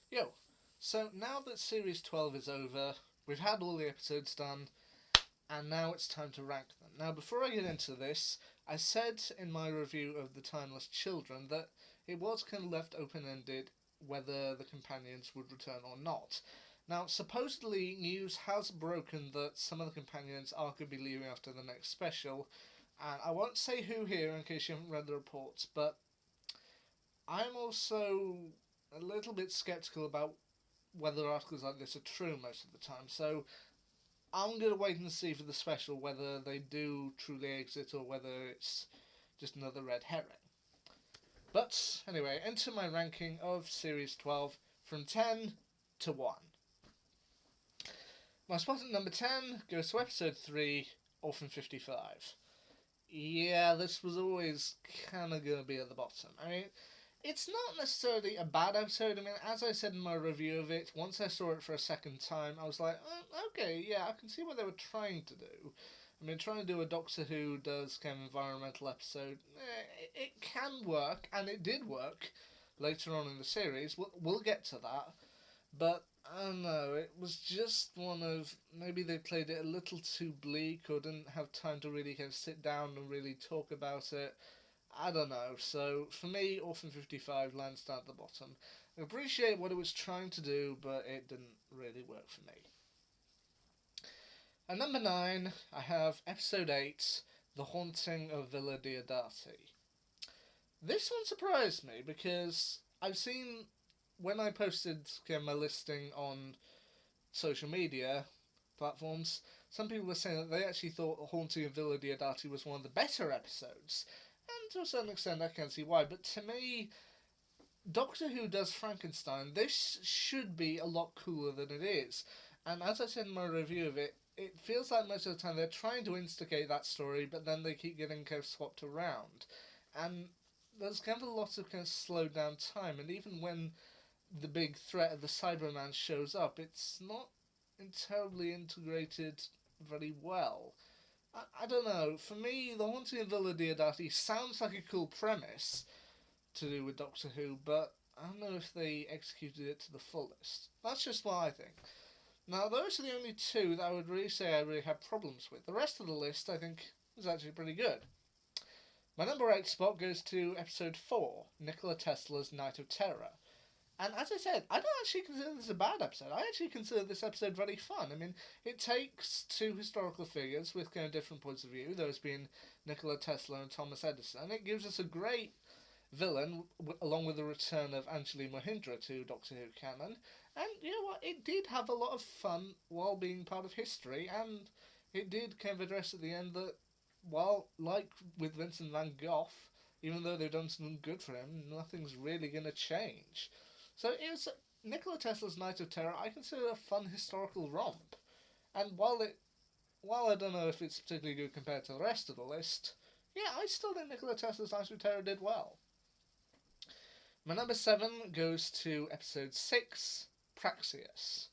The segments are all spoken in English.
Yo, so now that Series 12 is over, we've had all the episodes done, and now it's time to rank them. Now, before I get into this, I said in my review of The Timeless Children that it was kind of left open ended whether the companions would return or not. Now, supposedly, news has broken that some of the companions are going to be leaving after the next special, and I won't say who here in case you haven't read the reports, but I'm also a little bit skeptical about whether articles like this are true most of the time. So I'm going to wait and see for the special whether they do truly exist or whether it's just another red herring. But anyway, enter my ranking of Series 12 from 10 to 1. My spot at number 10 goes to Episode 3, Orphan 55. Yeah, this was always kind of going to be at the bottom. I mean, it's not necessarily a bad episode. I mean, as I said in my review of it, once I saw it for a second time, I was like, okay, yeah, I can see what they were trying to do. I mean, trying to do a Doctor Who does kind of environmental episode, it can work, and it did work later on in the series. We'll get to that, but I don't know, it was just one of maybe they played it a little too bleak or didn't have time to really kind of sit down and really talk about it. I don't know. So for me, Orphan 55 lands down at the bottom. I appreciate what it was trying to do, but it didn't really work for me. At number 9, I have Episode 8, The Haunting of Villa Diodati. This one surprised me because I've seen when I posted my listing on social media platforms, some people were saying that they actually thought The Haunting of Villa Diodati was one of the better episodes. And to a certain extent, I can see why. But to me, Doctor Who does Frankenstein. This should be a lot cooler than it is. And as I said in my review of it, it feels like most of the time they're trying to instigate that story, but then they keep getting kind of swapped around. And there's kind of a lot of kind of slowed down time. And even when the big threat of the Cyberman shows up, it's not terribly integrated very well. I don't know. For me, The Haunting of Villa Diodati sounds like a cool premise to do with Doctor Who, but I don't know if they executed it to the fullest. That's just what I think. Now, those are the only two that I would really say I really have problems with. The rest of the list, I think, is actually pretty good. My number 8 spot goes to episode 4, Nikola Tesla's Night of Terror. And as I said, I don't actually consider this a bad episode. I actually consider this episode very fun. I mean, it takes two historical figures with kind of different points of view, those being Nikola Tesla and Thomas Edison, and it gives us a great villain, along with the return of Anjali Mohindra to Doctor Who canon. And you know what? It did have a lot of fun while being part of history, and it did kind of address at the end that, well, like with Vincent van Gogh, even though they've done something good for him, nothing's really going to change. So it was Nikola Tesla's Night of Terror. I consider a fun historical romp, and while I don't know if it's particularly good compared to the rest of the list, yeah, I still think Nikola Tesla's Night of Terror did well. My number 7 goes to episode 6, Praxeus.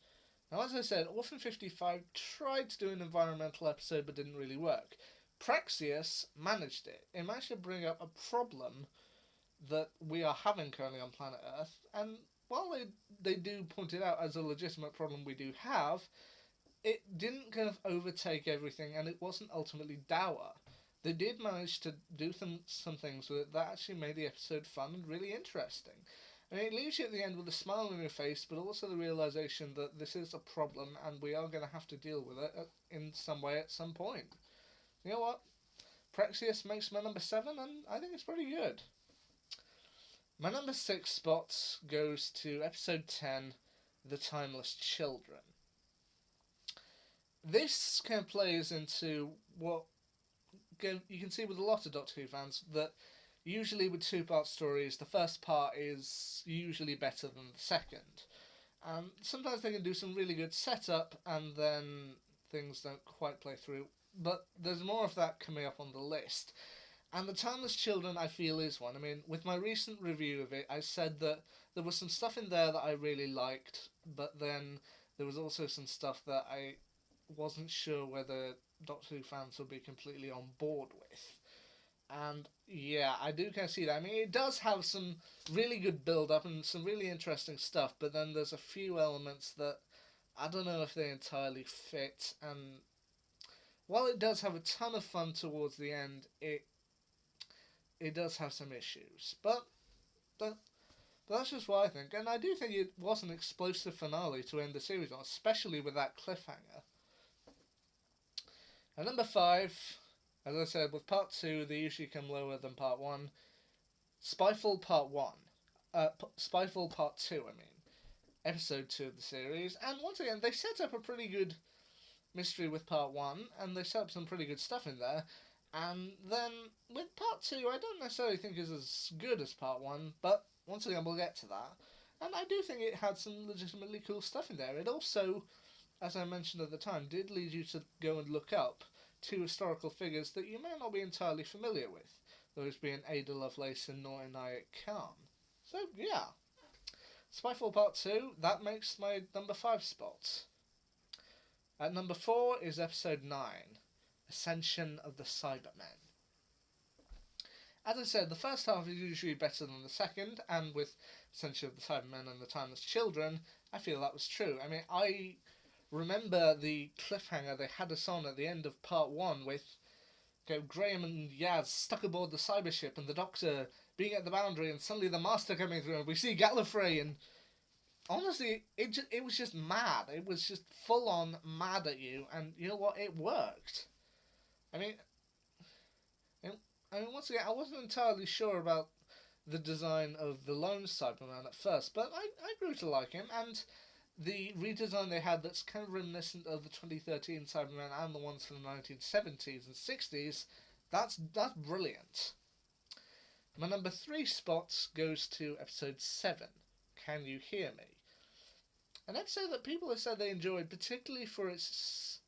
Now, as I said, Orphan 55 tried to do an environmental episode but didn't really work. Praxeus managed it. It managed to bring up a problem that we are having currently on planet Earth, and while they do point it out as a legitimate problem we do have, it didn't kind of overtake everything and it wasn't ultimately dour. They did manage to do some things with it that actually made the episode fun and really interesting. I mean, it leaves you at the end with a smile on your face, but also the realization that this is a problem and we are going to have to deal with it in some way at some point. You know what? Praxeus makes my number 7, and I think it's pretty good. My number 6 spot goes to episode 10, The Timeless Children. This kind of plays into what you can see with a lot of Doctor Who fans, that usually with two-part stories, the first part is usually better than the second. Sometimes they can do some really good setup, and then things don't quite play through. But there's more of that coming up on the list. And The Timeless Children, I feel, is one. I mean, with my recent review of it, I said that there was some stuff in there that I really liked, but then there was also some stuff that I wasn't sure whether Doctor Who fans would be completely on board with. And yeah, I do kind of see that. I mean, it does have some really good build up and some really interesting stuff, but then there's a few elements that I don't know if they entirely fit. And while it does have a ton of fun towards the end, it does have some issues. But that's just what I think. And I do think it was an explosive finale to end the series on, especially with that cliffhanger. And number 5, as I said, with part 2, they usually come lower than part 1. Spyfall Part 1. Spyfall Part 2, I mean. Episode 2 of the series. And once again, they set up a pretty good mystery with Part 1, and they set up some pretty good stuff in there. And then with Part 2, I don't necessarily think is as good as Part 1, but once again, we'll get to that. And I do think it had some legitimately cool stuff in there. It also, as I mentioned at the time, did lead you to go and look up 2 historical figures that you may not be entirely familiar with, those being Ada Lovelace and Noor Inayat Khan. So, yeah. Spyfall Part 2, that makes my number 5 spot. At number 4 is Episode 9, Ascension of the Cybermen. As I said, the first half is usually better than the second, and with Ascension of the Cybermen and the Timeless Children, I feel that was true. I mean, I remember the cliffhanger they had us on at the end of Part 1 with Graham and Yaz stuck aboard the cyber ship and the Doctor being at the boundary and suddenly the Master coming through and we see Gallifrey, and honestly, it was just mad. It was just full on mad at you, and you know what? It worked. I mean, once again, I wasn't entirely sure about the design of the lone Cyberman at first, but I grew to like him, and the redesign they had that's kind of reminiscent of the 2013 Cyberman and the ones from the 1970s and 60s, that's brilliant. My number 3 spot goes to episode 7, Can You Hear Me? An episode that people have said they enjoyed, particularly for its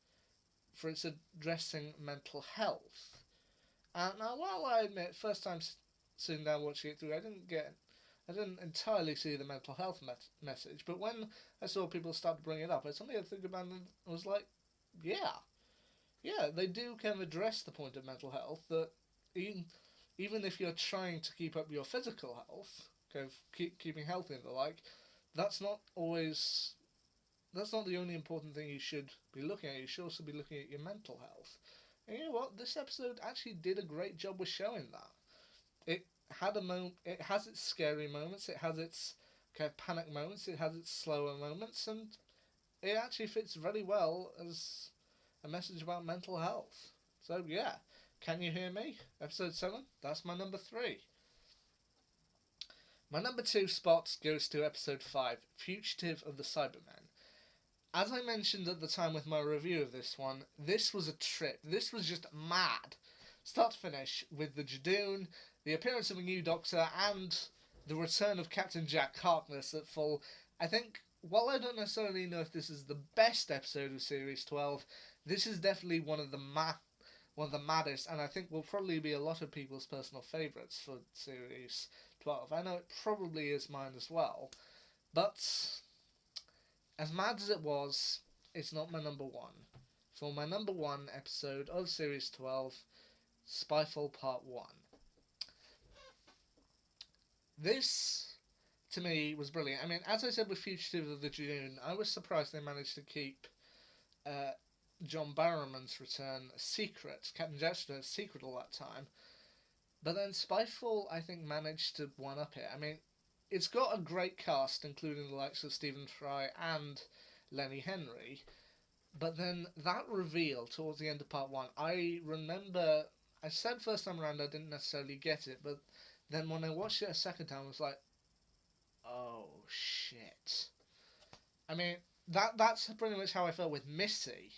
addressing mental health. Now, while I admit, first time sitting down watching it through, I didn't entirely see the mental health message, but when I saw people start to bring it up, I suddenly had to think about it and I was like, yeah, they do kind of address the point of mental health, that even if you're trying to keep up your physical health, kind of keeping healthy and the like, that's not the only important thing you should be looking at. You should also be looking at your mental health. And you know what? This episode actually did a great job with showing that. It has its scary moments, it has its kind of panic moments, it has its slower moments, and it actually fits very well as a message about mental health. So yeah, Can You Hear Me? Episode 7, that's my number 3. My number 2 spot goes to episode 5, Fugitive of the Cybermen. As I mentioned at the time with my review of this one, this was a trip. This was just mad. Start to finish, with the Judoon, the appearance of a new Doctor, and the return of Captain Jack Harkness at full. I think, while I don't necessarily know if this is the best episode of Series 12, this is definitely one of the maddest, and I think will probably be a lot of people's personal favourites for Series 12. I know it probably is mine as well, but as mad as it was, it's not my number 1. For my number 1 episode of Series 12, Spyfall Part 1. This, to me, was brilliant. I mean, as I said with Fugitive of the Judoon, I was surprised they managed to keep John Barrowman's return a secret, Captain Jack's return a secret all that time. But then Spyfall, I think, managed to one-up it. I mean, it's got a great cast, including the likes of Stephen Fry and Lenny Henry. But then that reveal towards the end of Part 1, I remember, I said first time around I didn't necessarily get it, but then when I watched it a second time, I was like, oh shit. I mean, that's pretty much how I felt with Missy,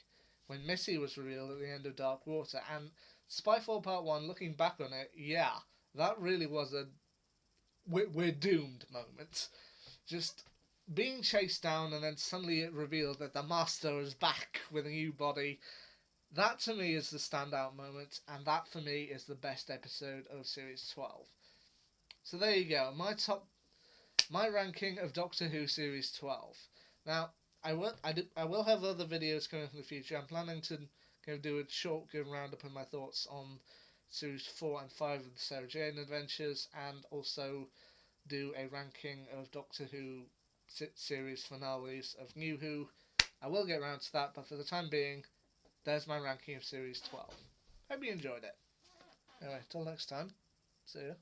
when Missy was revealed at the end of Dark Water. And Spyfall Part 1, looking back on it, yeah, that really was a we're doomed moment. Just being chased down and then suddenly it revealed that the Master is back with a new body. That to me is the standout moment, and that for me is the best episode of Series 12. So there you go, my ranking of Doctor Who Series 12. Now, I will have other videos coming in the future. I'm planning to do a short roundup of my thoughts on series 4 and 5 of the Sarah Jane Adventures, and also do a ranking of Doctor Who series finales of New Who. I will get around to that, but for the time being, there's my ranking of series 12. Hope you enjoyed it. Anyway, till next time, see ya.